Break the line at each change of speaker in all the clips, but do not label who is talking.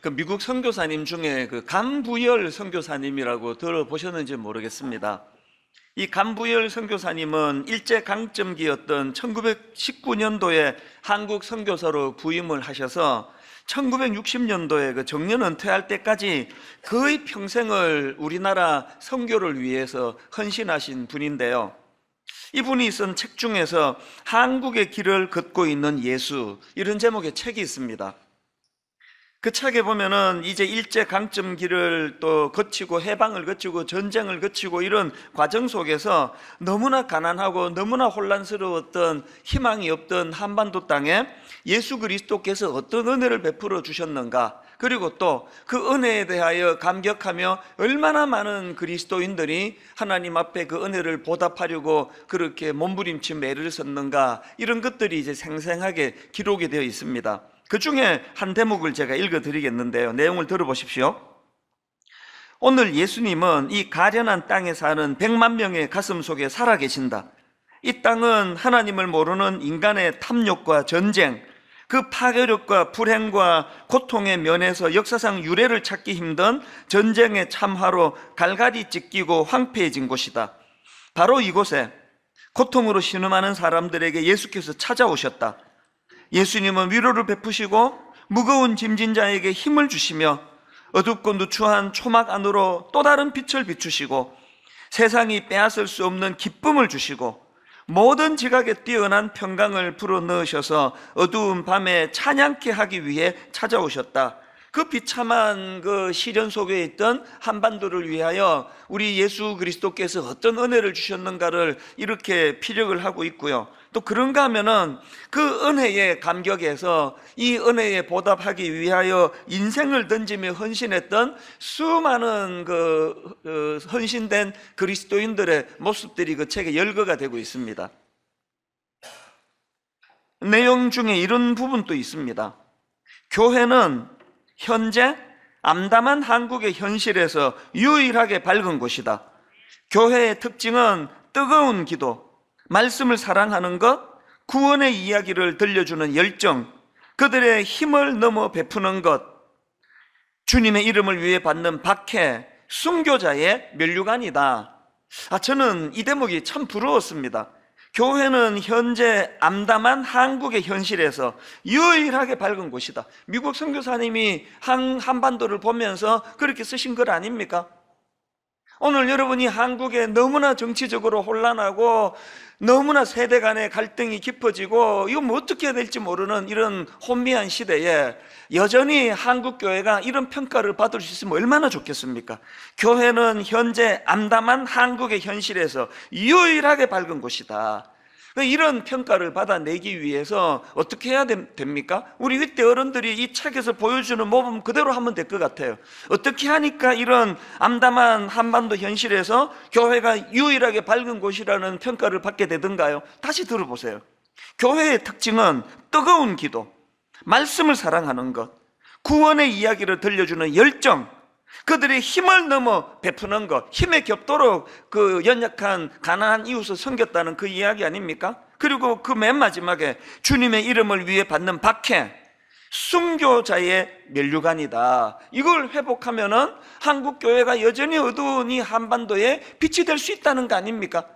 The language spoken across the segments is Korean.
그 미국 선교사님 중에 그 감부열 선교사님이라고 들어보셨는지 모르겠습니다. 이 감부열 선교사님은 일제 강점기였던 1919년도에 한국 선교사로 부임을 하셔서 1960년도에 그 정년 은퇴할 때까지 거의 평생을 우리나라 선교를 위해서 헌신하신 분인데요. 이분이 쓴 책 중에서 한국의 길을 걷고 있는 예수, 이런 제목의 책이 있습니다. 그 책에 보면은 이제 일제 강점기를 또 거치고 해방을 거치고 전쟁을 거치고 이런 과정 속에서 너무나 가난하고 너무나 혼란스러웠던 희망이 없던 한반도 땅에 예수 그리스도께서 어떤 은혜를 베풀어 주셨는가, 그리고 또 그 은혜에 대하여 감격하며 얼마나 많은 그리스도인들이 하나님 앞에 그 은혜를 보답하려고 그렇게 몸부림치며 애를 썼는가, 이런 것들이 이제 생생하게 기록이 되어 있습니다. 그 중에 한 대목을 제가 읽어드리겠는데요, 내용을 들어보십시오. 오늘 예수님은 이 가련한 땅에 사는 100만 명의 가슴 속에 살아계신다. 이 땅은 하나님을 모르는 인간의 탐욕과 전쟁, 그 파괴력과 불행과 고통의 면에서 역사상 유례를 찾기 힘든 전쟁의 참화로 갈갈이 찢기고 황폐해진 곳이다. 바로 이곳에 고통으로 신음하는 사람들에게 예수께서 찾아오셨다. 예수님은 위로를 베푸시고 무거운 짐진 자에게 힘을 주시며 어둡고 누추한 초막 안으로 또 다른 빛을 비추시고 세상이 빼앗을 수 없는 기쁨을 주시고 모든 지각에 뛰어난 평강을 불어넣으셔서 어두운 밤에 찬양케 하기 위해 찾아오셨다. 그 비참한 그 시련 속에 있던 한반도를 위하여 우리 예수 그리스도께서 어떤 은혜를 주셨는가를 이렇게 피력을 하고 있고요. 또 그런가 하면은 그 은혜에 감격해서 이 은혜에 보답하기 위하여 인생을 던지며 헌신했던 수많은 헌신된 그리스도인들의 모습들이 그 책에 열거가 되고 있습니다. 내용 중에 이런 부분도 있습니다. 교회는 현재 암담한 한국의 현실에서 유일하게 밝은 곳이다. 교회의 특징은 뜨거운 기도, 말씀을 사랑하는 것, 구원의 이야기를 들려주는 열정, 그들의 힘을 넘어 베푸는 것, 주님의 이름을 위해 받는 박해, 순교자의 면류관이다. 저는 이 대목이 참 부러웠습니다. 교회는 현재 암담한 한국의 현실에서 유일하게 밝은 곳이다. 미국 선교사님이 한반도를 보면서 그렇게 쓰신 것 아닙니까? 오늘 여러분이 한국에 너무나 정치적으로 혼란하고 너무나 세대 간의 갈등이 깊어지고 이거 뭐 어떻게 해야 될지 모르는 이런 혼미한 시대에 여전히 한국 교회가 이런 평가를 받을 수 있으면 얼마나 좋겠습니까? 교회는 현재 암담한 한국의 현실에서 유일하게 밝은 곳이다. 이런 평가를 받아내기 위해서 어떻게 해야 됩니까? 우리 윗대 어른들이 이 책에서 보여주는 모범 그대로 하면 될 것 같아요. 어떻게 하니까 이런 암담한 한반도 현실에서 교회가 유일하게 밝은 곳이라는 평가를 받게 되던가요? 다시 들어보세요. 교회의 특징은 뜨거운 기도, 말씀을 사랑하는 것, 구원의 이야기를 들려주는 열정, 그들의 힘을 넘어 베푸는 것, 힘에 겹도록 그 연약한 가난한 이웃을 섬겼다는 그 이야기 아닙니까? 그리고 그 맨 마지막에 주님의 이름을 위해 받는 박해, 순교자의 면류관이다. 이걸 회복하면은 한국 교회가 여전히 어두운 이 한반도에 빛이 될 수 있다는 거 아닙니까?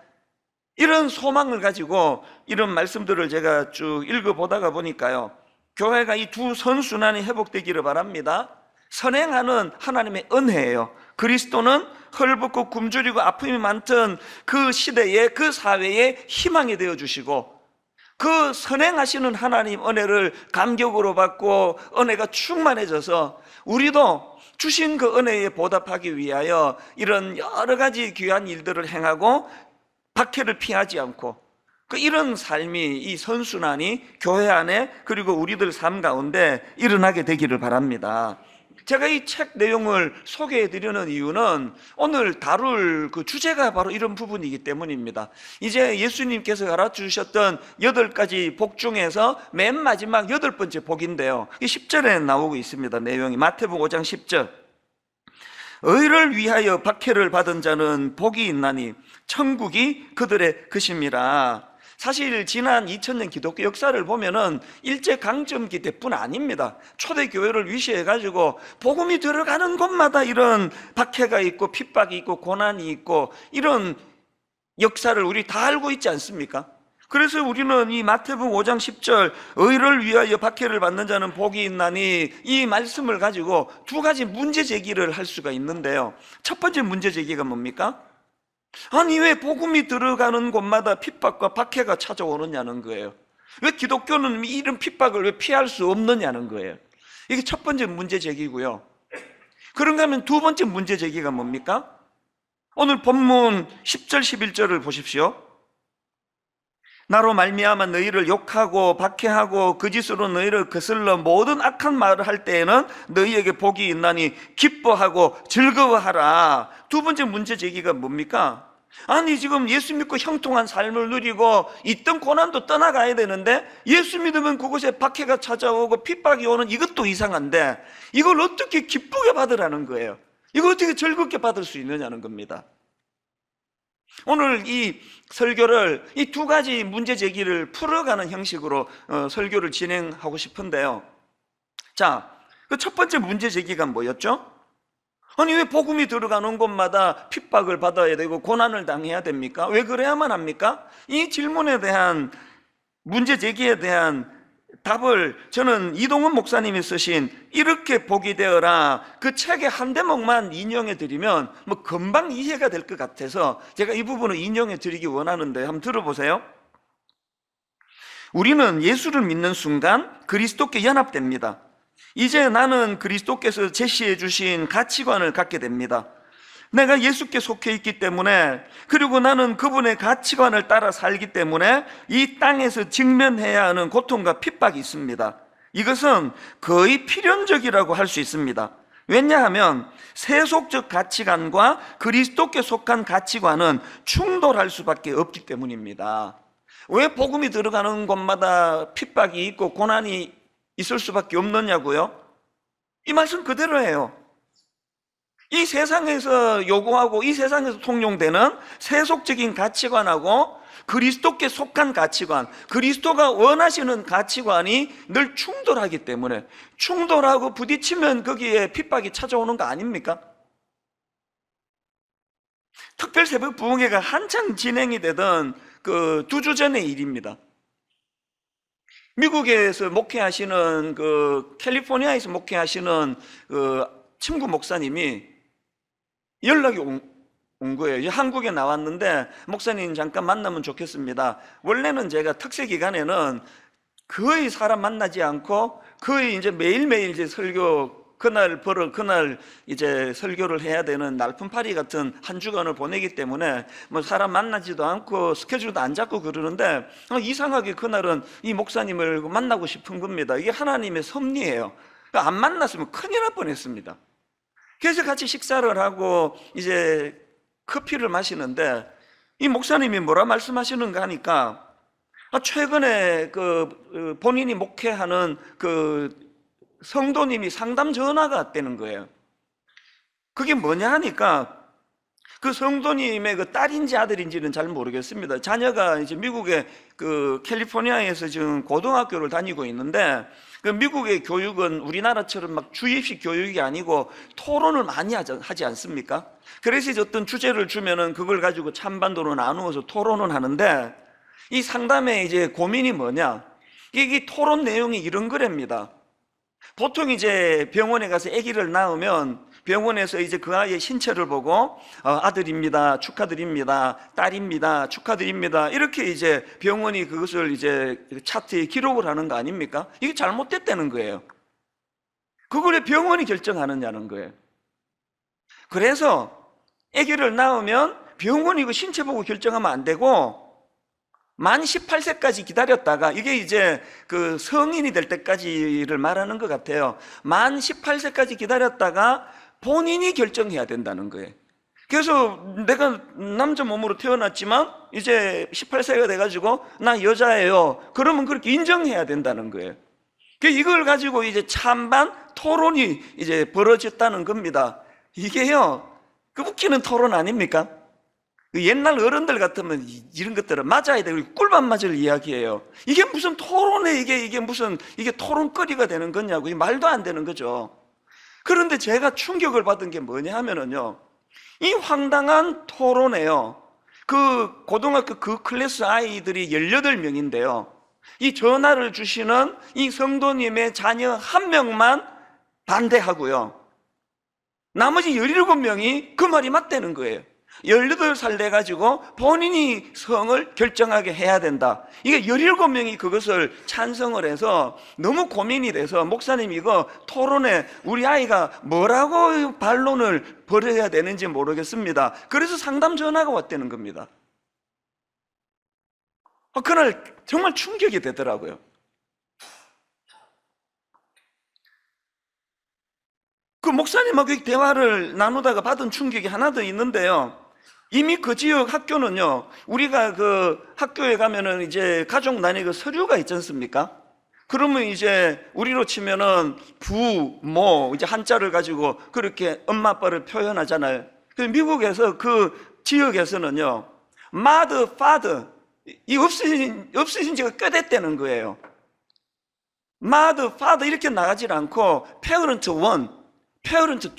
이런 소망을 가지고 이런 말씀들을 제가 쭉 읽어보다가 보니까요, 교회가 이 두 선순환이 회복되기를 바랍니다. 선행하는 하나님의 은혜예요. 그리스도는 헐벗고 굶주리고 아픔이 많던 그 시대에 그 사회에 희망이 되어주시고, 그 선행하시는 하나님 은혜를 감격으로 받고 은혜가 충만해져서 우리도 주신 그 은혜에 보답하기 위하여 이런 여러 가지 귀한 일들을 행하고 박해를 피하지 않고, 이런 삶이, 이 선순환이 교회 안에 그리고 우리들 삶 가운데 일어나게 되기를 바랍니다. 제가 이 책 내용을 소개해드리는 이유는 오늘 다룰 그 주제가 바로 이런 부분이기 때문입니다. 이제 예수님께서 가르쳐주셨던 8가지 복 중에서 맨 마지막 8번째 복인데요, 이 10절에 나오고 있습니다. 내용이 마태복음 5장 10절. 의를 위하여 박해를 받은 자는 복이 있나니 천국이 그들의 것임이라. 사실 지난 2000년 기독교 역사를 보면은 일제강점기 때뿐 아닙니다. 초대교회를 위시해가지고 복음이 들어가는 곳마다 이런 박해가 있고 핍박이 있고 고난이 있고 이런 역사를 우리 다 알고 있지 않습니까? 그래서 우리는 이 마태복음 5장 10절 의를 위하여 박해를 받는 자는 복이 있나니 이 말씀을 가지고 두 가지 문제 제기를 할 수가 있는데요. 첫 번째 문제 제기가 뭡니까? 아니 왜 복음이 들어가는 곳마다 핍박과 박해가 찾아오느냐는 거예요. 왜 기독교는 이런 핍박을 왜 피할 수 없느냐는 거예요. 이게 첫 번째 문제 제기고요. 그런가 하면 두 번째 문제 제기가 뭡니까? 오늘 본문 10절 11절을 보십시오. 나로 말미암아 너희를 욕하고 박해하고 거짓으로 너희를 거슬러 모든 악한 말을 할 때에는 너희에게 복이 있나니 기뻐하고 즐거워하라. 두 번째 문제 제기가 뭡니까? 아니 지금 예수 믿고 형통한 삶을 누리고 있던 고난도 떠나가야 되는데 예수 믿으면 그곳에 박해가 찾아오고 핍박이 오는 이것도 이상한데 이걸 어떻게 기쁘게 받으라는 거예요? 이걸 어떻게 즐겁게 받을 수 있느냐는 겁니다. 오늘 이 설교를 이 두 가지 문제 제기를 풀어가는 형식으로 설교를 진행하고 싶은데요. 자, 그 첫 번째 문제 제기가 뭐였죠? 아니 왜 복음이 들어가는 곳마다 핍박을 받아야 되고 고난을 당해야 됩니까? 왜 그래야만 합니까? 이 질문에 대한 문제 제기에 대한 답을 저는 이동훈 목사님이 쓰신 이렇게 복이 되어라 그 책의 한 대목만 인용해 드리면 뭐 금방 이해가 될 것 같아서 제가 이 부분을 인용해 드리기 원하는데 한번 들어보세요. 우리는 예수를 믿는 순간 그리스도께 연합됩니다. 이제 나는 그리스도께서 제시해 주신 가치관을 갖게 됩니다. 내가 예수께 속해 있기 때문에 그리고 나는 그분의 가치관을 따라 살기 때문에 이 땅에서 직면해야 하는 고통과 핍박이 있습니다. 이것은 거의 필연적이라고 할 수 있습니다. 왜냐하면 세속적 가치관과 그리스도께 속한 가치관은 충돌할 수밖에 없기 때문입니다. 왜 복음이 들어가는 곳마다 핍박이 있고 고난이 있을 수밖에 없느냐고요? 이 말씀 그대로예요. 이 세상에서 요구하고 이 세상에서 통용되는 세속적인 가치관하고 그리스도께 속한 가치관, 그리스도가 원하시는 가치관이 늘 충돌하기 때문에 충돌하고 부딪히면 거기에 핍박이 찾아오는 거 아닙니까? 특별 새벽 부흥회가 한창 진행이 되던 그 2주 전의 일입니다. 미국에서 목회하시는 캘리포니아에서 목회하시는 친구 목사님이 연락이 온 거예요. 한국에 나왔는데 목사님 잠깐 만나면 좋겠습니다. 원래는 제가 특세 기간에는 거의 사람 만나지 않고 거의 이제 매일매일 이제 설교 그날 이제 설교를 해야 되는 날품팔이 같은 한 주간을 보내기 때문에 뭐 사람 만나지도 않고 스케줄도 안 잡고 그러는데 이상하게 그날은 이 목사님을 만나고 싶은 겁니다. 이게 하나님의 섭리예요. 안 만났으면 큰일 날 뻔했습니다. 그래서 같이 식사를 하고 이제 커피를 마시는데 이 목사님이 뭐라 말씀하시는가 하니까 최근에 본인이 목회하는 성도님이 상담 전화가 왔다는 거예요. 그게 뭐냐 하니까 그 성도님의 딸인지 아들인지는 잘 모르겠습니다. 자녀가 이제 미국의 캘리포니아에서 지금 고등학교를 다니고 있는데 미국의 교육은 우리나라처럼 막 주입식 교육이 아니고 토론을 많이 하지 않습니까? 그래서 이제 어떤 주제를 주면은 그걸 가지고 찬반도로 나누어서 토론을 하는데 이 상담의 이제 고민이 뭐냐? 이 토론 내용이 이런 거랍니다. 보통 이제 병원에 가서 아기를 낳으면 병원에서 이제 그 아이의 신체를 보고 아들입니다, 축하드립니다, 딸입니다, 축하드립니다 이렇게 이제 병원이 그것을 이제 차트에 기록을 하는 거 아닙니까? 이게 잘못됐다는 거예요. 그걸 병원이 결정하느냐는 거예요. 그래서 아기를 낳으면 병원이 그 신체 보고 결정하면 안 되고 만 18세까지 기다렸다가 이게 이제 성인이 될 때까지를 말하는 것 같아요. 만 18세까지 기다렸다가 본인이 결정해야 된다는 거예요. 그래서 내가 남자 몸으로 태어났지만 이제 18세가 돼가지고 나 여자예요. 그러면 그렇게 인정해야 된다는 거예요. 이걸 가지고 이제 찬반 토론이 이제 벌어졌다는 겁니다. 이게요, 웃기는 토론 아닙니까? 그 옛날 어른들 같으면 이런 것들은 맞아야 돼. 꿀밤 맞을 이야기예요. 이게 무슨 토론에 이게 무슨 이게 토론거리가 되는 거냐고. 이 말도 안 되는 거죠. 그런데 제가 충격을 받은 게 뭐냐 하면은요, 이 황당한 토론에요, 그 고등학교 그 클래스 아이들이 18명인데요 이 전화를 주시는 이 성도님의 자녀 한 명만 반대하고요, 나머지 17명이 그 말이 맞다는 거예요. 18살 돼가지고 본인이 성을 결정하게 해야 된다. 이게 17명이 그것을 찬성을 해서 너무 고민이 돼서, 목사님 이거 토론에 우리 아이가 뭐라고 반론을 벌여야 되는지 모르겠습니다. 그래서 상담 전화가 왔다는 겁니다. 그날 정말 충격이 되더라고요. 그 목사님하고 대화를 나누다가 받은 충격이 하나 더 있는데요, 이미 그 지역 학교는요, 우리가 그 학교에 가면은 이제 가족 단위 그 서류가 있지 않습니까? 그러면 이제 우리로 치면은 부, 모, 이제 한자를 가지고 그렇게 엄마 아빠를 표현하잖아요. 그래서 미국에서 그 지역에서는요, mother, father, 이 없어진 지가 꽤 됐다는 거예요. mother, father 이렇게 나가질 않고 parent 1, parent 2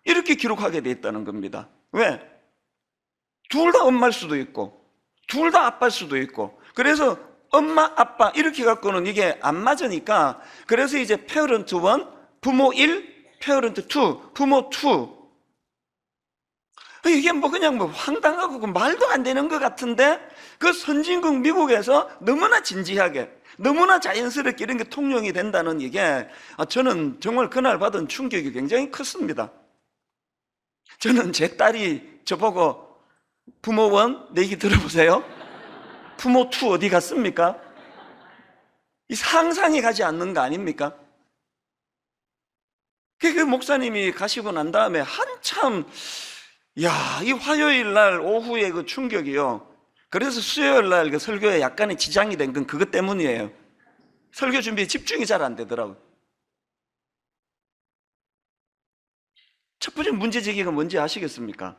이렇게 기록하게 돼 있다는 겁니다. 왜? 둘 다 엄마일 수도 있고 둘 다 아빠일 수도 있고, 그래서 엄마, 아빠 이렇게 갖고는 이게 안 맞으니까, 그래서 이제 parent 1, 부모 1, parent 2, 부모 2. 이게 뭐 그냥 뭐 황당하고 말도 안 되는 것 같은데, 그 선진국 미국에서 너무나 진지하게, 너무나 자연스럽게 이런 게 통용이 된다는 이게, 저는 정말 그날 받은 충격이 굉장히 컸습니다. 저는 제 딸이 저보고 부모 1, 내 얘기 들어보세요. 부모 2 어디 갔습니까? 이 상상이 가지 않는 거 아닙니까? 그 목사님이 가시고 난 다음에 한참, 이 화요일 날 오후에 그 충격이요, 그래서 수요일 날 그 설교에 약간의 지장이 된 건 그것 때문이에요. 설교 준비에 집중이 잘 안 되더라고요. 첫 번째 문제 제기가 뭔지 아시겠습니까?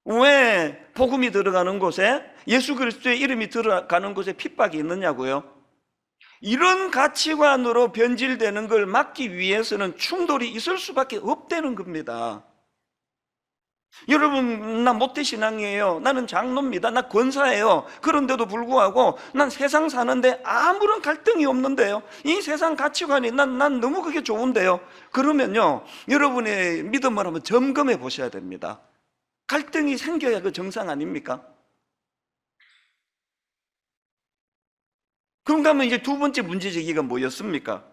왜 복음이 들어가는 곳에, 예수 그리스도의 이름이 들어가는 곳에 핍박이 있느냐고요? 이런 가치관으로 변질되는 걸 막기 위해서는 충돌이 있을 수밖에 없다는 겁니다. 여러분, 나 모태신앙이에요. 나는 장로입니다. 나 권사예요. 그런데도 불구하고 난 세상 사는데 아무런 갈등이 없는데요, 이 세상 가치관이 난 너무 그게 좋은데요, 그러면요, 여러분의 믿음을 한번 점검해 보셔야 됩니다. 갈등이 생겨야 그 정상 아닙니까? 그런가 하면 이제 두 번째 문제 제기가 뭐였습니까?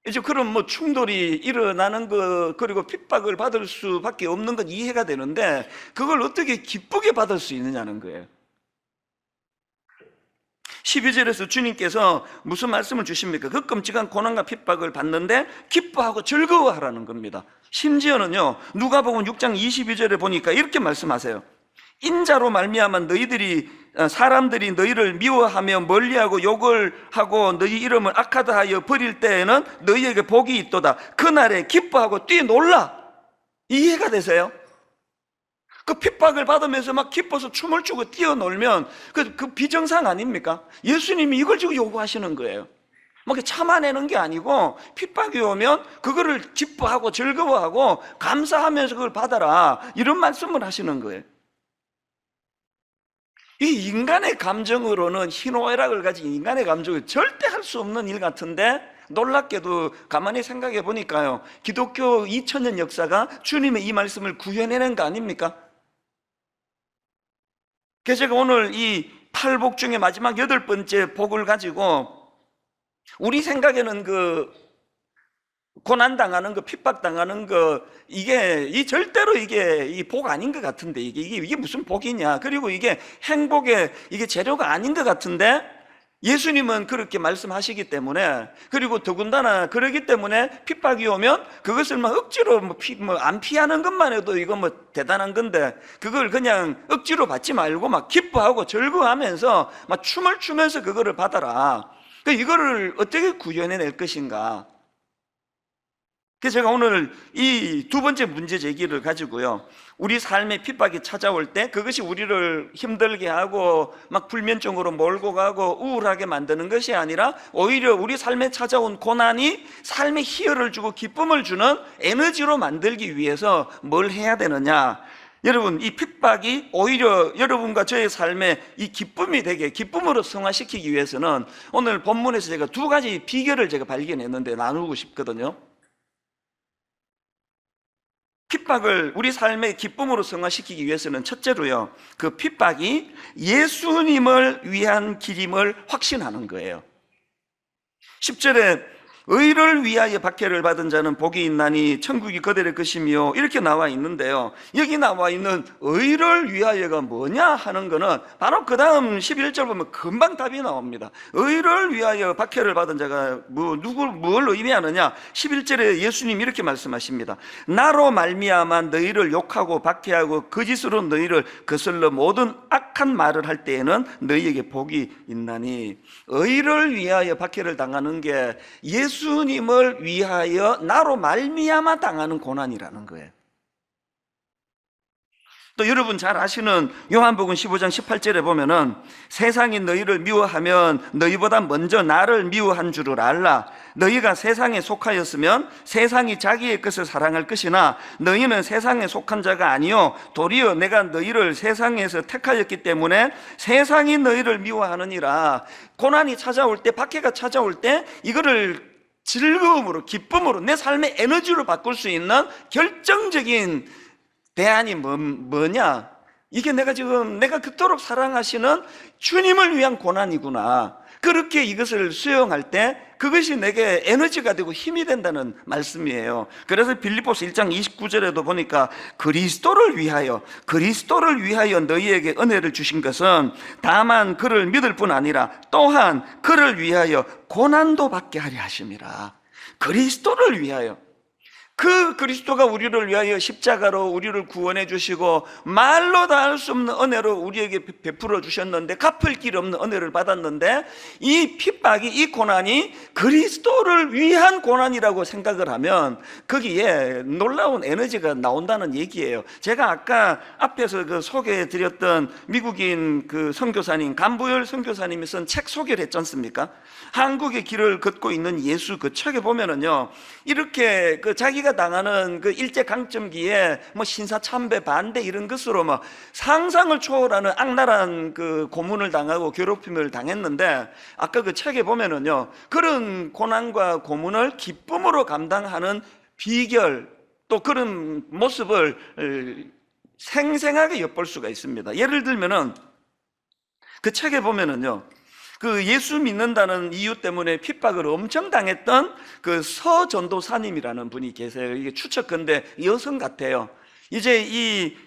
이제 그럼 뭐 충돌이 일어나는 거, 그리고 핍박을 받을 수밖에 없는 건 이해가 되는데, 그걸 어떻게 기쁘게 받을 수 있느냐는 거예요. 12절에서 주님께서 무슨 말씀을 주십니까? 그 끔찍한 고난과 핍박을 받는데 기뻐하고 즐거워하라는 겁니다. 심지어는요, 누가복음 6장 22절에 보니까 이렇게 말씀하세요. 인자로 말미암아 사람들이 너희를 미워하며 멀리하고 욕을 하고 너희 이름을 악하다 하여 버릴 때에는 너희에게 복이 있도다. 그날에 기뻐하고 뛰놀라. 이해가 되세요? 그 핍박을 받으면서 막 기뻐서 춤을 추고 뛰어놀면 그 비정상 아닙니까? 예수님이 이걸 지금 요구하시는 거예요. 뭐 참아내는 게 아니고, 핍박이 오면 그거를 기뻐하고 즐거워하고 감사하면서 그걸 받아라, 이런 말씀을 하시는 거예요. 이 인간의 감정으로는, 희노애락을 가진 인간의 감정은 절대 할 수 없는 일 같은데, 놀랍게도 가만히 생각해 보니까요, 기독교 2000년 역사가 주님의 이 말씀을 구현해낸 거 아닙니까? 그래서 제가 오늘 이 8복 중에 마지막 8번째 복을 가지고, 우리 생각에는 그 고난당하는 거, 핍박당하는 거, 이게 절대로 이게 이 복 아닌 것 같은데, 이게 무슨 복이냐, 그리고 이게 행복의 이게 재료가 아닌 것 같은데, 예수님은 그렇게 말씀하시기 때문에, 그리고 더군다나 그러기 때문에 핍박이 오면 그것을 막 억지로 안 피하는 것만 해도 이거 뭐 대단한 건데, 그걸 그냥 억지로 받지 말고 막 기뻐하고 즐거워하면서 막 춤을 추면서 그거를 받아라. 이거를 어떻게 구현해낼 것인가? 그래서 제가 오늘 이 두 번째 문제 제기를 가지고요, 우리 삶의 핍박이 찾아올 때 그것이 우리를 힘들게 하고 막 불면증으로 몰고 가고 우울하게 만드는 것이 아니라 오히려 우리 삶에 찾아온 고난이 삶에 희열을 주고 기쁨을 주는 에너지로 만들기 위해서 뭘 해야 되느냐. 여러분, 이 핍박이 오히려 여러분과 저의 삶에 이 기쁨이 되게, 기쁨으로 승화시키기 위해서는 오늘 본문에서 제가 두 가지 비결을 제가 발견했는데 나누고 싶거든요. 핍박을 우리 삶의 기쁨으로 승화시키기 위해서는 첫째로요, 그 핍박이 예수님을 위한 길임을 확신하는 거예요. 10절에 의를 위하여 박해를 받은 자는 복이 있나니 천국이 그들의 것이며 이렇게 나와 있는데요, 여기 나와 있는 의를 위하여가 뭐냐 하는 거는 바로 그 다음 11절 보면 금방 답이 나옵니다. 의를 위하여 박해를 받은 자가 뭘 의미하느냐. 11절에 예수님이 이렇게 말씀하십니다. 나로 말미암아 너희를 욕하고 박해하고 거짓으로 너희를 거슬러 모든 악한 말을 할 때에는 너희에게 복이 있나니. 의를 위하여 박해를 당하는 게 예수님을 위하여 나로 말미암아 당하는 고난이라는 거예요. 또 여러분 잘 아시는 요한복음 15장 18절에 보면은 세상이 너희를 미워하면 너희보다 먼저 나를 미워한 줄을 알라. 너희가 세상에 속하였으면 세상이 자기의 것을 사랑할 것이나 너희는 세상에 속한 자가 아니요 도리어 내가 너희를 세상에서 택하였기 때문에 세상이 너희를 미워하느니라. 고난이 찾아올 때, 박해가 찾아올 때 이거를 즐거움으로, 기쁨으로, 내 삶의 에너지로 바꿀 수 있는 결정적인 대안이 뭐냐? 이게 내가 그토록 사랑하시는 주님을 위한 고난이구나. 그렇게 이것을 수용할 때 그것이 내게 에너지가 되고 힘이 된다는 말씀이에요. 그래서 빌립보서 1장 29절에도 보니까 그리스도를 위하여 너희에게 은혜를 주신 것은 다만 그를 믿을 뿐 아니라 또한 그를 위하여 고난도 받게 하려 하심이라. 그리스도를 위하여, 그 그리스도가 우리를 위하여 십자가로 우리를 구원해 주시고 말로 다 할 수 없는 은혜로 우리에게 베풀어 주셨는데, 갚을 길 없는 은혜를 받았는데, 이 핍박이, 이 고난이 그리스도를 위한 고난이라고 생각을 하면 거기에 놀라운 에너지가 나온다는 얘기예요. 제가 아까 앞에서 그 소개해 드렸던 미국인 그 선교사님, 간부열 선교사님이 쓴 책 소개를 했지 않습니까? 한국의 길을 걷고 있는 예수, 그 책에 보면은요, 이렇게 그 자기가 당하는 그 일제 강점기에 뭐 신사참배 반대 이런 것으로 뭐 상상을 초월하는 악랄한 그 고문을 당하고 괴롭힘을 당했는데, 아까 그 책에 보면은요, 그런 고난과 고문을 기쁨으로 감당하는 비결, 또 그런 모습을 생생하게 엿볼 수가 있습니다. 예를 들면은 그 책에 보면은요, 그 예수 믿는다는 이유 때문에 핍박을 엄청 당했던 그 서전도사님이라는 분이 계세요. 이게 추측컨대 여성 같아요. 이제 이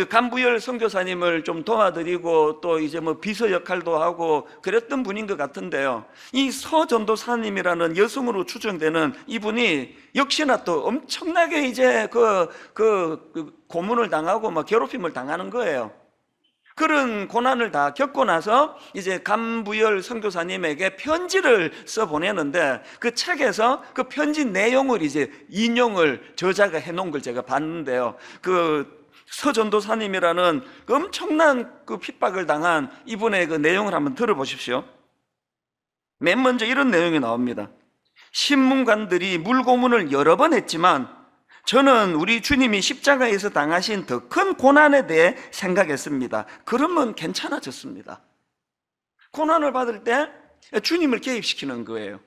간부열 선교사님을 좀 도와드리고 또 이제 뭐 비서 역할도 하고 그랬던 분인 것 같은데요, 이 서전도사님이라는 여성으로 추정되는 이분이 역시나 또 엄청나게 이제 그 고문을 당하고 막 괴롭힘을 당하는 거예요. 그런 고난을 다 겪고 나서 이제 간부열 선교사님에게 편지를 써 보내는데, 그 책에서 그 편지 내용을 이제 인용을 저자가 해놓은 걸 제가 봤는데요, 그 서전도사님이라는 그 엄청난 그 핍박을 당한 이분의 그 내용을 한번 들어보십시오. 맨 먼저 이런 내용이 나옵니다. 신문관들이 물고문을 여러 번 했지만 저는 우리 주님이 십자가에서 당하신 더 큰 고난에 대해 생각했습니다. 그러면 괜찮아졌습니다. 고난을 받을 때 주님을 개입시키는 거예요.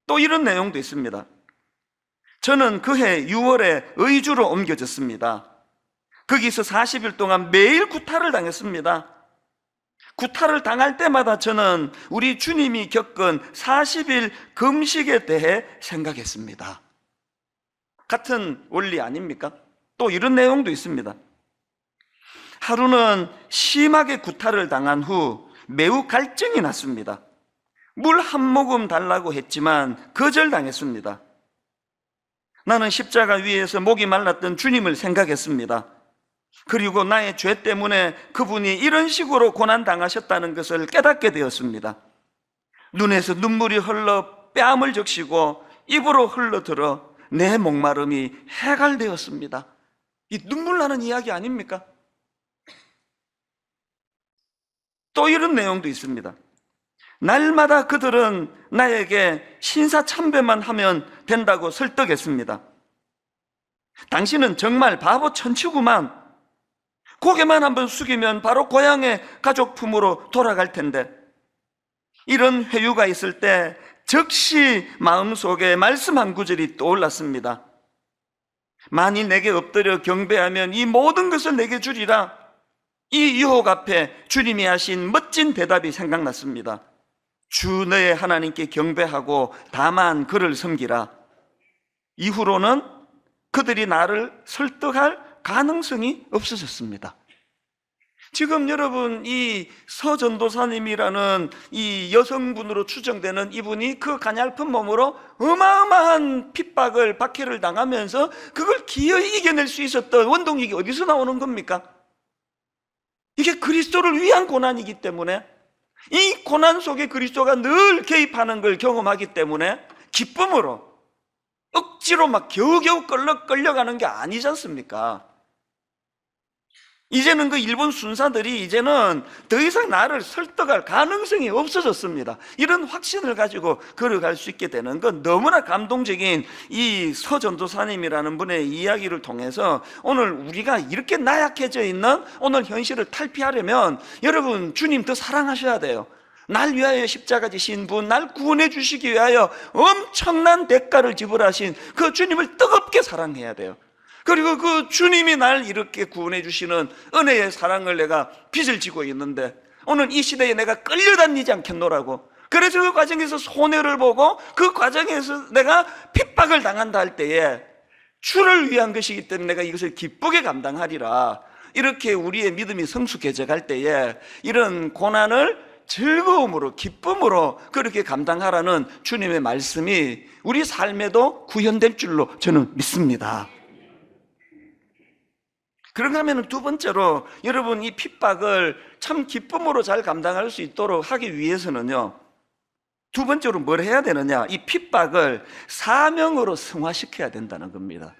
또 이런 내용도 있습니다. 저는 그해 6월에 의주로 옮겨졌습니다. 거기서 40일 동안 매일 구타를 당했습니다. 구타를 당할 때마다 저는 우리 주님이 겪은 40일 금식에 대해 생각했습니다. 같은 원리 아닙니까? 또 이런 내용도 있습니다. 하루는 심하게 구타를 당한 후 매우 갈증이 났습니다. 물 한 모금 달라고 했지만 거절당했습니다. 나는 십자가 위에서 목이 말랐던 주님을 생각했습니다. 그리고 나의 죄 때문에 그분이 이런 식으로 고난당하셨다는 것을 깨닫게 되었습니다. 눈에서 눈물이 흘러 뺨을 적시고 입으로 흘러들어 내 목마름이 해갈되었습니다. 이 눈물 나는 이야기 아닙니까? 또 이런 내용도 있습니다. 날마다 그들은 나에게 신사참배만 하면 된다고 설득했습니다. 당신은 정말 바보 천치구만. 고개만 한번 숙이면 바로 고향의 가족 품으로 돌아갈 텐데. 이런 회유가 있을 때 즉시 마음속에 말씀 한 구절이 떠올랐습니다. 만일 내게 엎드려 경배하면 이 모든 것을 내게 주리라. 이 유혹 앞에 주님이 하신 멋진 대답이 생각났습니다. 주 너의 하나님께 경배하고 다만 그를 섬기라. 이후로는 그들이 나를 설득할 가능성이 없어졌습니다. 지금 여러분, 이 서전도사님이라는 이 여성분으로 추정되는 이분이 그 가냘픈 몸으로 어마어마한 핍박을, 박해를 당하면서 그걸 기어이 이겨낼 수 있었던 원동력이 어디서 나오는 겁니까? 이게 그리스도를 위한 고난이기 때문에, 이 고난 속에 그리스도가 늘 개입하는 걸 경험하기 때문에 기쁨으로, 억지로 막 겨우겨우 끌려가는 게 아니지 않습니까? 이제는 그 일본 순사들이 이제는 더 이상 나를 설득할 가능성이 없어졌습니다. 이런 확신을 가지고 걸어갈 수 있게 되는 건 너무나 감동적인 이 서전도사님이라는 분의 이야기를 통해서 오늘 우리가 이렇게 나약해져 있는 오늘 현실을 탈피하려면 여러분, 주님 더 사랑하셔야 돼요. 날 위하여 십자가 지신 분, 날 구원해 주시기 위하여 엄청난 대가를 지불하신 그 주님을 뜨겁게 사랑해야 돼요. 그리고 그 주님이 날 이렇게 구원해 주시는 은혜의 사랑을 내가 빚을 지고 있는데 오늘 이 시대에 내가 끌려다니지 않겠노라고, 그래서 그 과정에서 손해를 보고 그 과정에서 내가 핍박을 당한다 할 때에 주를 위한 것이기 때문에 내가 이것을 기쁘게 감당하리라, 이렇게 우리의 믿음이 성숙해져 갈 때에 이런 고난을 즐거움으로, 기쁨으로 그렇게 감당하라는 주님의 말씀이 우리 삶에도 구현될 줄로 저는 믿습니다. 그런가 하면 두 번째로 여러분, 이 핍박을 참 기쁨으로 잘 감당할 수 있도록 하기 위해서는요, 두 번째로 뭘 해야 되느냐, 이 핍박을 사명으로 승화시켜야 된다는 겁니다.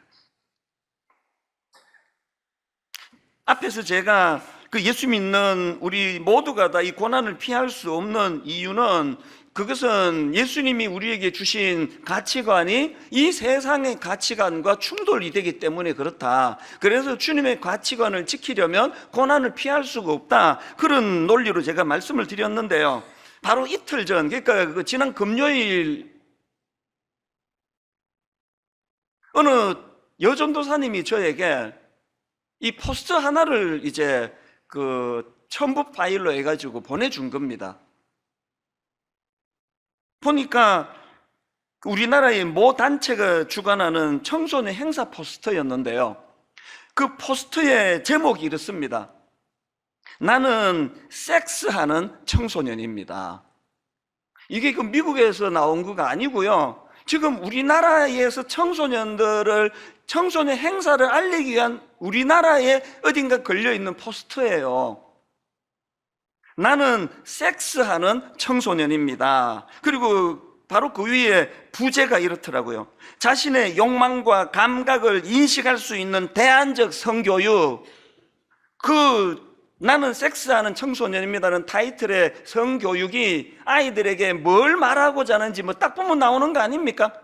앞에서 제가 그 예수 믿는 우리 모두가 다 이 고난을 피할 수 없는 이유는, 그것은 예수님이 우리에게 주신 가치관이 이 세상의 가치관과 충돌이 되기 때문에 그렇다. 그래서 주님의 가치관을 지키려면 고난을 피할 수가 없다, 그런 논리로 제가 말씀을 드렸는데요. 바로 이틀 전, 그러니까 그 지난 금요일 어느 여전도사님이 저에게 이 포스터 하나를 이제 그 첨부 파일로 해가지고 보내준 겁니다. 보니까 우리나라의 모 단체가 주관하는 청소년 행사 포스터였는데요, 그 포스터의 제목이 이렇습니다. 나는 섹스하는 청소년입니다. 이게 그 미국에서 나온 거가 아니고요, 지금 우리나라에서 청소년 행사를 알리기 위한 우리나라에 어딘가 걸려있는 포스터예요. 나는 섹스하는 청소년입니다. 그리고 바로 그 위에 부제가 이렇더라고요. 자신의 욕망과 감각을 인식할 수 있는 대안적 성교육. 나는 섹스하는 청소년입니다는 타이틀의 성교육이 아이들에게 뭘 말하고자 하는지 뭐 딱 보면 나오는 거 아닙니까?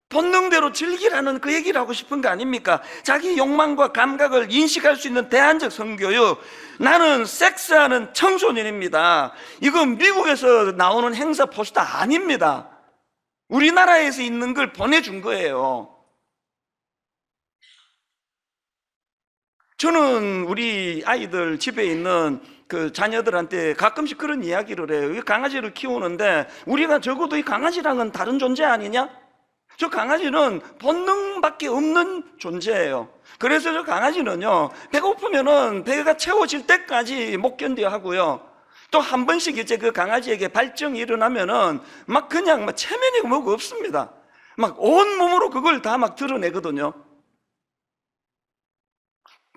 본능대로 즐기라는 그 얘기를 하고 싶은 거 아닙니까? 자기 욕망과 감각을 인식할 수 있는 대안적 성교육. 나는 섹스하는 청소년입니다. 이건 미국에서 나오는 행사 포스터 아닙니다. 우리나라에서 있는 걸 보내준 거예요. 저는 우리 아이들 집에 있는 그 자녀들한테 가끔씩 그런 이야기를 해요. 강아지를 키우는데 우리가 적어도 이 강아지랑은 다른 존재 아니냐? 저 강아지는 본능밖에 없는 존재예요. 그래서 저 강아지는요, 배고프면은 배가 채워질 때까지 못 견뎌 하고요, 또 한 번씩 이제 그 강아지에게 발정이 일어나면은 막 그냥 막 체면이 뭐가 없습니다. 막 온몸으로 그걸 다 막 드러내거든요.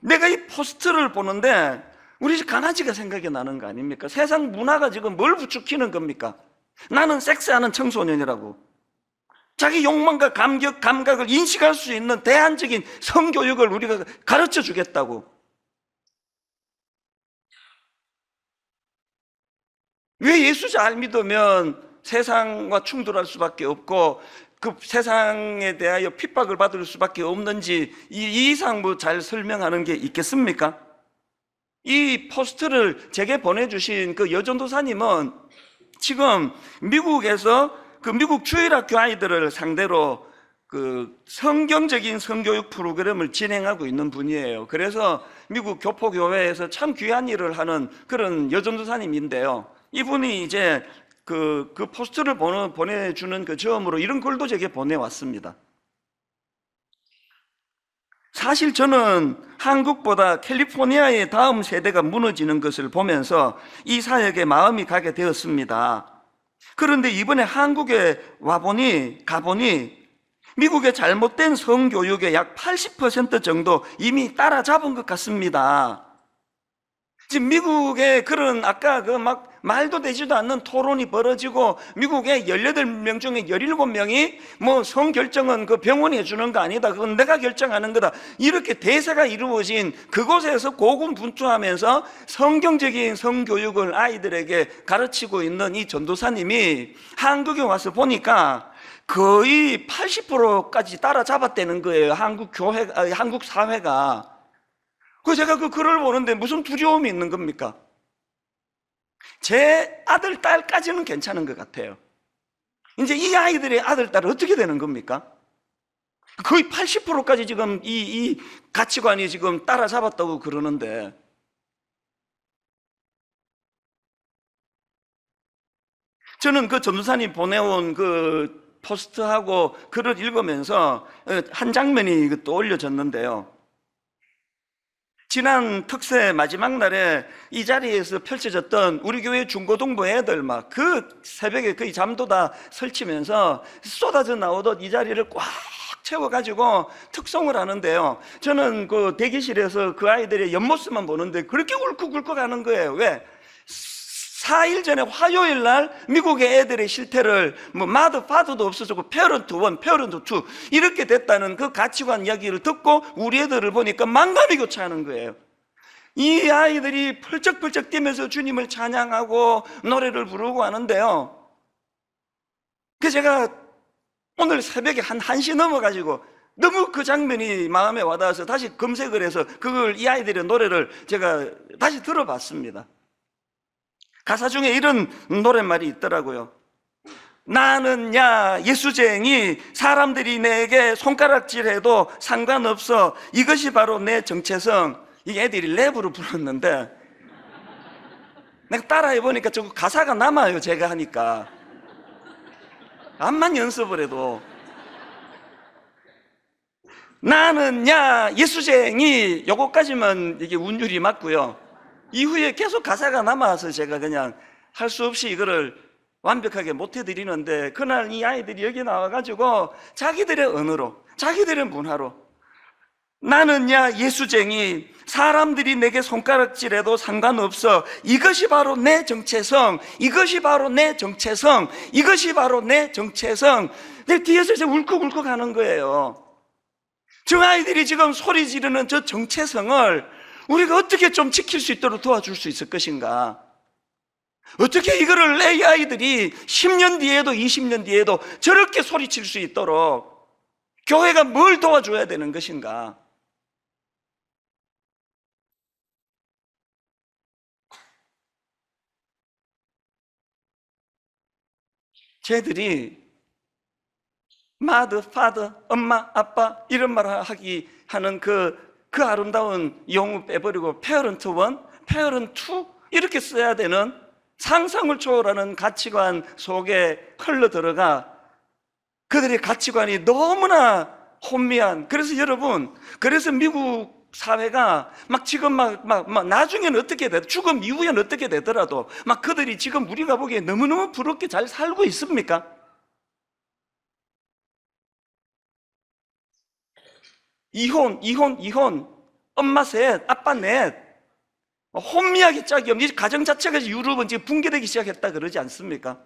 내가 이 포스터를 보는데 우리 집 강아지가 생각이 나는 거 아닙니까? 세상 문화가 지금 뭘 부추기는 겁니까? 나는 섹스하는 청소년이라고. 자기 욕망과 감각을 인식할 수 있는 대안적인 성교육을 우리가 가르쳐 주겠다고. 왜 예수 잘 믿으면 세상과 충돌할 수밖에 없고 그 세상에 대하여 핍박을 받을 수밖에 없는지 이 이상 뭐 잘 설명하는 게 있겠습니까? 이 포스트를 제게 보내주신 그 여전도사님은 지금 미국에서 그 미국 주일학교 아이들을 상대로 그 성경적인 성교육 프로그램을 진행하고 있는 분이에요. 그래서 미국 교포교회에서 참 귀한 일을 하는 그런 여전도사님인데요. 이분이 이제 그 포스트를 보내주는 그 점으로 이런 글도 제게 보내왔습니다. 사실 저는 한국보다 캘리포니아의 다음 세대가 무너지는 것을 보면서 이 사역에 마음이 가게 되었습니다. 그런데 이번에 한국에 가보니 미국의 잘못된 성교육의 약 80% 정도 이미 따라잡은 것 같습니다. 지금 미국의 그런 아까 그 막 말도 되지도 않는 토론이 벌어지고 미국의 18명 중에 17명이 뭐 성결정은 그 병원이 해주는 거 아니다, 그건 내가 결정하는 거다, 이렇게 대세가 이루어진 그곳에서 고군분투하면서 성경적인 성교육을 아이들에게 가르치고 있는 이 전도사님이 한국에 와서 보니까 거의 80%까지 따라잡았다는 거예요. 한국 사회가. 그 제가 그 글을 보는데 무슨 두려움이 있는 겁니까? 제 아들, 딸까지는 괜찮은 것 같아요. 이제 이 아이들의 아들, 딸은 어떻게 되는 겁니까? 거의 80%까지 지금 이 가치관이 지금 따라잡았다고 그러는데, 저는 그 전도사님 보내온 그 포스트하고 글을 읽으면서 한 장면이 또 올려졌는데요. 지난 특세 마지막 날에 이 자리에서 펼쳐졌던 우리 교회 중고등부 애들 막 그 새벽에 거의 잠도 다 설치면서 쏟아져 나오던 이 자리를 꽉 채워가지고 특송을 하는데요. 저는 그 대기실에서 그 아이들의 옆모습만 보는데 그렇게 울컥울컥 하는 거예요. 왜? 4일 전에 화요일 날 미국의 애들의 실태를 뭐 마더 파더도 없어지고 페어런트 1, 페어런트 2 이렇게 됐다는 그 가치관 이야기를 듣고 우리 애들을 보니까 만감이 교차하는 거예요. 이 아이들이 펄쩍펄쩍 뛰면서 주님을 찬양하고 노래를 부르고 하는데요. 그래서 제가 오늘 새벽에 한 1시 넘어가지고 너무 그 장면이 마음에 와닿아서 다시 검색을 해서 그걸 이 아이들의 노래를 제가 다시 들어봤습니다. 가사 중에 이런 노랫말이 있더라고요. 나는 야 예수쟁이, 사람들이 내게 손가락질해도 상관없어, 이것이 바로 내 정체성. 이 애들이 랩으로 불렀는데 내가 따라해보니까 저거 가사가 남아요. 제가 하니까 암만 연습을 해도. 나는 야 예수쟁이, 요거까지만 이게 운율이 맞고요. 이후에 계속 가사가 남아서 제가 그냥 할 수 없이 이거를 완벽하게 못 해드리는데, 그날 이 아이들이 여기 나와가지고 자기들의 언어로, 자기들의 문화로 나는 야 예수쟁이, 사람들이 내게 손가락질해도 상관없어, 이것이 바로 내 정체성, 이것이 바로 내 정체성, 이것이 바로 내 정체성. 내 뒤에서 이제 울컥울컥 하는 거예요. 저 아이들이 지금 소리 지르는 저 정체성을 우리가 어떻게 좀 지킬 수 있도록 도와줄 수 있을 것인가? 어떻게 이거를 내 아이들이 10년 뒤에도 20년 뒤에도 저렇게 소리칠 수 있도록 교회가 뭘 도와줘야 되는 것인가? 쟤들이 mother, father, 엄마, 아빠 이런 말을 하는 그 아름다운 용어 빼버리고 parent 1, parent 2 이렇게 써야 되는 상상을 초월하는 가치관 속에 흘러 들어가 그들의 가치관이 너무나 혼미한. 그래서 여러분, 그래서 미국 사회가 막 지금 막 나중에는 어떻게 죽음 이후에는 어떻게 되더라도 막 그들이 지금 우리가 보기에 너무너무 부럽게 잘 살고 있습니까? 이혼, 엄마 셋, 아빠 넷, 혼미하기 짝이 없는 가정 자체가 유럽은 지금 붕괴되기 시작했다 그러지 않습니까?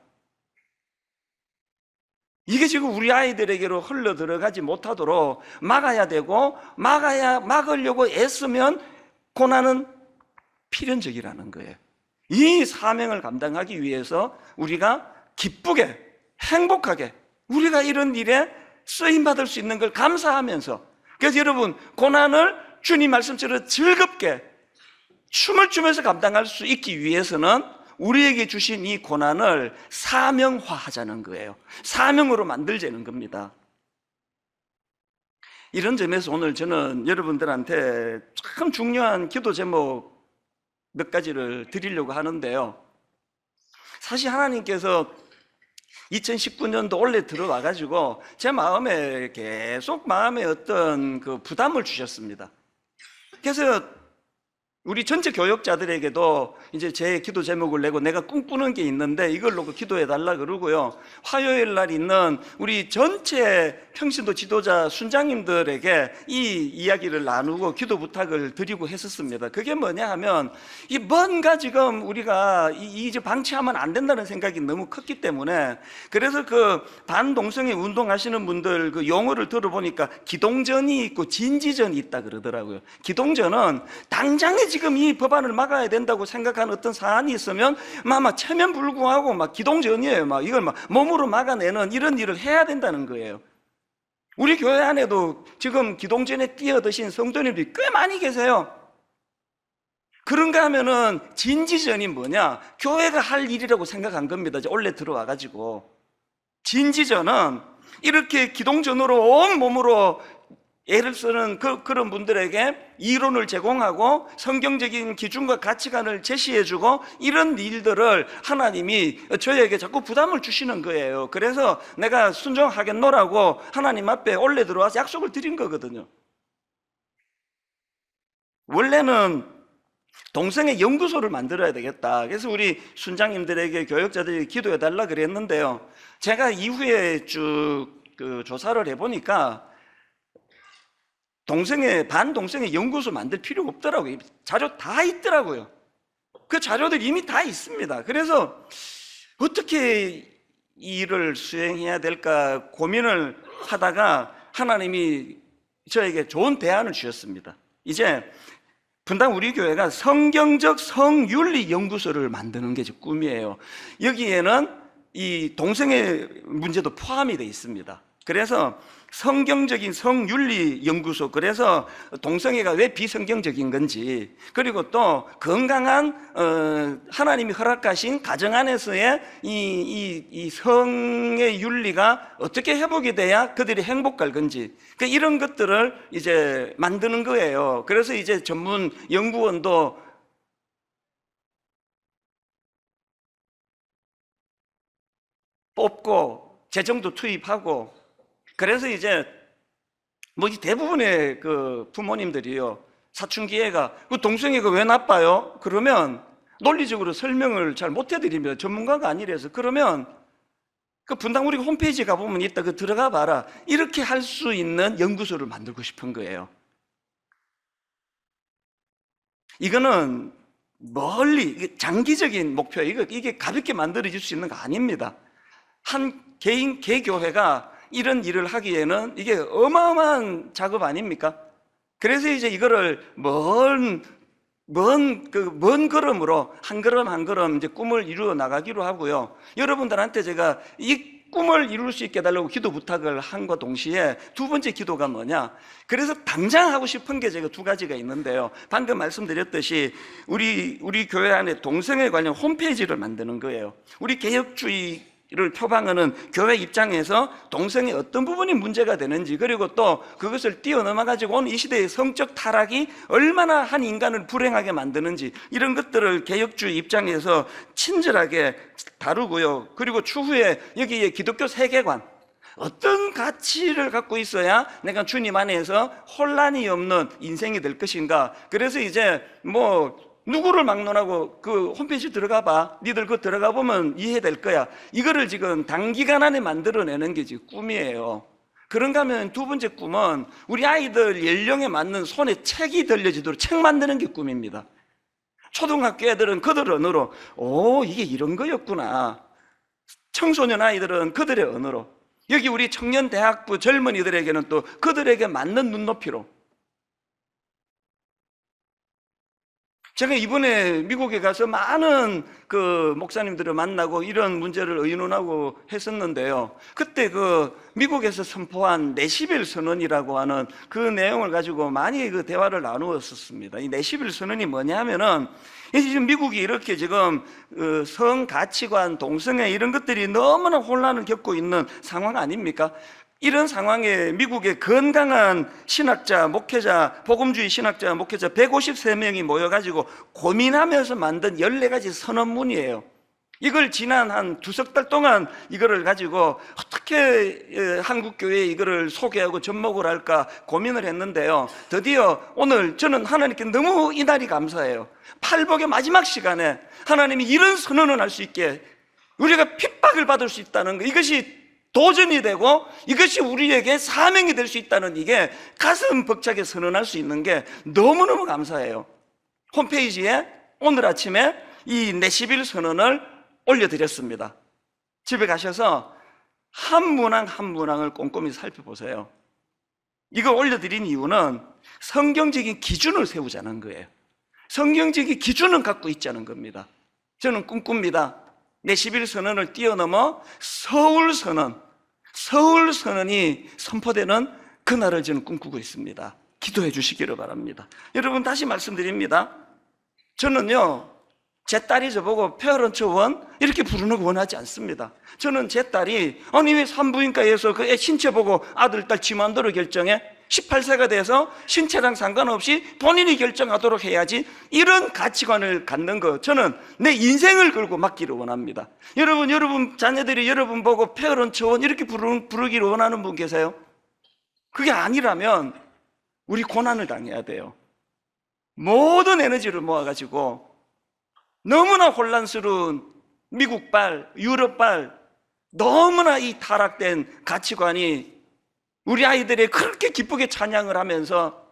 이게 지금 우리 아이들에게로 흘러 들어가지 못하도록 막아야 되고, 막으려고 애쓰면 고난은 필연적이라는 거예요. 이 사명을 감당하기 위해서 우리가 기쁘게, 행복하게, 우리가 이런 일에 쓰임받을 수 있는 걸 감사하면서, 그래서 여러분, 고난을 주님 말씀처럼 즐겁게 춤을 추면서 감당할 수 있기 위해서는 우리에게 주신 이 고난을 사명화하자는 거예요. 사명으로 만들자는 겁니다. 이런 점에서 오늘 저는 여러분들한테 참 중요한 기도 제목 몇 가지를 드리려고 하는데요. 사실 하나님께서 2019년도 올해 들어와가지고 제 마음에 계속 마음에 어떤 그 부담을 주셨습니다. 그래서 우리 전체 교역자들에게도 이제 제 기도 제목을 내고 내가 꿈꾸는 게 있는데 이걸 놓고 기도해 달라 그러고요. 화요일 날 있는 우리 전체 평신도 지도자 순장님들에게 이 이야기를 나누고 기도 부탁을 드리고 했었습니다. 그게 뭐냐 하면 이 뭔가 지금 우리가 이제 방치하면 안 된다는 생각이 너무 컸기 때문에, 그래서 그 반동성애 운동하시는 분들 그 용어를 들어보니까 기동전이 있고 진지전이 있다 그러더라고요. 기동전은 당장에 지금 이 법안을 막아야 된다고 생각하는 어떤 사안이 있으면 막 체면불구하고 막 기동전이에요. 막 이걸 막 몸으로 막아내는 이런 일을 해야 된다는 거예요. 우리 교회 안에도 지금 기동전에 뛰어드신 성도님들이 꽤 많이 계세요. 그런가 하면은 진지전이 뭐냐? 교회가 할 일이라고 생각한 겁니다. 올해 들어와가지고. 진지전은 이렇게 기동전으로 온 몸으로 애를 쓰는 그런 분들에게 이론을 제공하고 성경적인 기준과 가치관을 제시해주고 이런 일들을 하나님이 저에게 자꾸 부담을 주시는 거예요. 그래서 내가 순종하겠노라고 하나님 앞에 올래 들어와서 약속을 드린 거거든요. 원래는 동성애 연구소를 만들어야 되겠다. 그래서 우리 순장님들에게 교역자들이 기도해 달라 그랬는데요. 제가 이후에 쭉 그 조사를 해보니까 반동성애 연구소 만들 필요가 없더라고요. 자료 다 있더라고요. 그 자료들 이미 다 있습니다. 그래서 어떻게 이 일을 수행해야 될까 고민을 하다가 하나님이 저에게 좋은 대안을 주셨습니다. 이제 분당 우리 교회가 성경적 성윤리 연구소를 만드는 게 제 꿈이에요. 여기에는 이 동성애 문제도 포함이 되어 있습니다. 그래서 성경적인 성윤리 연구소, 그래서 동성애가 왜 비성경적인 건지, 그리고 또 건강한 하나님이 허락하신 가정 안에서의 이 성의 윤리가 어떻게 회복이 돼야 그들이 행복할 건지, 이런 것들을 이제 만드는 거예요. 그래서 이제 전문 연구원도 뽑고 재정도 투입하고, 그래서 이제 뭐 대부분의 그 부모님들이요, 사춘기애가 그 동성애가 왜 나빠요? 그러면 논리적으로 설명을 잘 못 해드리면 전문가가 아니라서, 그러면 그 분당 우리 홈페이지 가보면 있다, 그 들어가 봐라, 이렇게 할 수 있는 연구소를 만들고 싶은 거예요. 이거는 멀리 장기적인 목표, 이게 가볍게 만들어질 수 있는 거 아닙니다. 한 개교회가 이런 일을 하기에는 이게 어마어마한 작업 아닙니까? 그래서 이제 이거를 먼 걸음으로 한 걸음 한 걸음 이제 꿈을 이루어 나가기로 하고요. 여러분들한테 제가 이 꿈을 이룰 수 있게 해달라고 기도 부탁을 한과 동시에 두 번째 기도가 뭐냐? 그래서 당장 하고 싶은 게 제가 두 가지가 있는데요. 방금 말씀드렸듯이 우리 교회 안에 동성애 관련 홈페이지를 만드는 거예요. 우리 개혁주의 를 표방하는 교회 입장에서 동성애 어떤 부분이 문제가 되는지, 그리고 또 그것을 뛰어넘어 가지고 오늘 이 시대의 성적 타락이 얼마나 한 인간을 불행하게 만드는지, 이런 것들을 개혁주의 입장에서 친절하게 다루고요. 그리고 추후에 여기에 기독교 세계관, 어떤 가치를 갖고 있어야 내가 주님 안에서 혼란이 없는 인생이 될 것인가. 그래서 이제 뭐 누구를 막론하고 그 홈페이지 들어가 봐, 니들 그거 들어가 보면 이해될 거야, 이거를 지금 단기간 안에 만들어내는 게 지금 꿈이에요. 그런가 하면 두 번째 꿈은 우리 아이들 연령에 맞는 손에 책이 들려지도록 책 만드는 게 꿈입니다. 초등학교 애들은 그들 언어로 이게 이런 거였구나, 청소년 아이들은 그들의 언어로, 여기 우리 청년 대학부 젊은이들에게는 또 그들에게 맞는 눈높이로, 제가 이번에 미국에 가서 많은 그 목사님들을 만나고 이런 문제를 의논하고 했었는데요. 그때 그 미국에서 선포한 내시빌 선언이라고 하는 그 내용을 가지고 많이 그 대화를 나누었었습니다. 이 내시빌 선언이 뭐냐면은, 지금 미국이 이렇게 지금 성 가치관, 동성애 이런 것들이 너무나 혼란을 겪고 있는 상황 아닙니까? 이런 상황에 미국의 건강한 신학자, 목회자, 복음주의 신학자, 목회자 153명이 모여가지고 고민하면서 만든 14가지 선언문이에요. 이걸 지난 한 2석 달 동안 이거를 가지고 어떻게 한국교회에 이거를 소개하고 접목을 할까 고민을 했는데요. 드디어 오늘 저는 하나님께 너무 이 날이 감사해요. 팔복의 마지막 시간에 하나님이 이런 선언을 할 수 있게, 우리가 핍박을 받을 수 있다는 거, 이것이 도전이 되고 이것이 우리에게 사명이 될 수 있다는, 이게 가슴 벅차게 선언할 수 있는 게 너무너무 감사해요. 홈페이지에 오늘 아침에 이 내시빌 선언을 올려드렸습니다. 집에 가셔서 한 문항 한 문항을 꼼꼼히 살펴보세요. 이걸 올려드린 이유는 성경적인 기준을 세우자는 거예요. 성경적인 기준을 갖고 있자는 겁니다. 저는 꿈꿉니다. 내시빌 선언을 뛰어넘어 서울 선언이 선포되는 그날을 저는 꿈꾸고 있습니다. 기도해 주시기를 바랍니다. 여러분, 다시 말씀드립니다. 저는요, 제 딸이 저보고 페어런트 원 이렇게 부르는 거 원하지 않습니다. 저는 제 딸이 아니 왜 산부인과에서 그 애 신체 보고 아들, 딸 지 마음대로 결정해? 18세가 돼서 신체랑 상관없이 본인이 결정하도록 해야지, 이런 가치관을 갖는 거, 저는 내 인생을 걸고 맡기를 원합니다. 여러분 자녀들이 여러분 보고 페어런트 원 이렇게 부르기를 원하는 분 계세요? 그게 아니라면 우리 고난을 당해야 돼요. 모든 에너지를 모아가지고 너무나 혼란스러운 미국발, 유럽발, 너무나 이 타락된 가치관이 우리 아이들이 그렇게 기쁘게 찬양을 하면서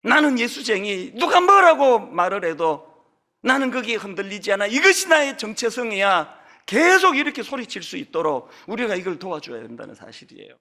나는 예수쟁이, 누가 뭐라고 말을 해도 나는 거기에 흔들리지 않아, 이것이 나의 정체성이야, 계속 이렇게 소리칠 수 있도록 우리가 이걸 도와줘야 된다는 사실이에요.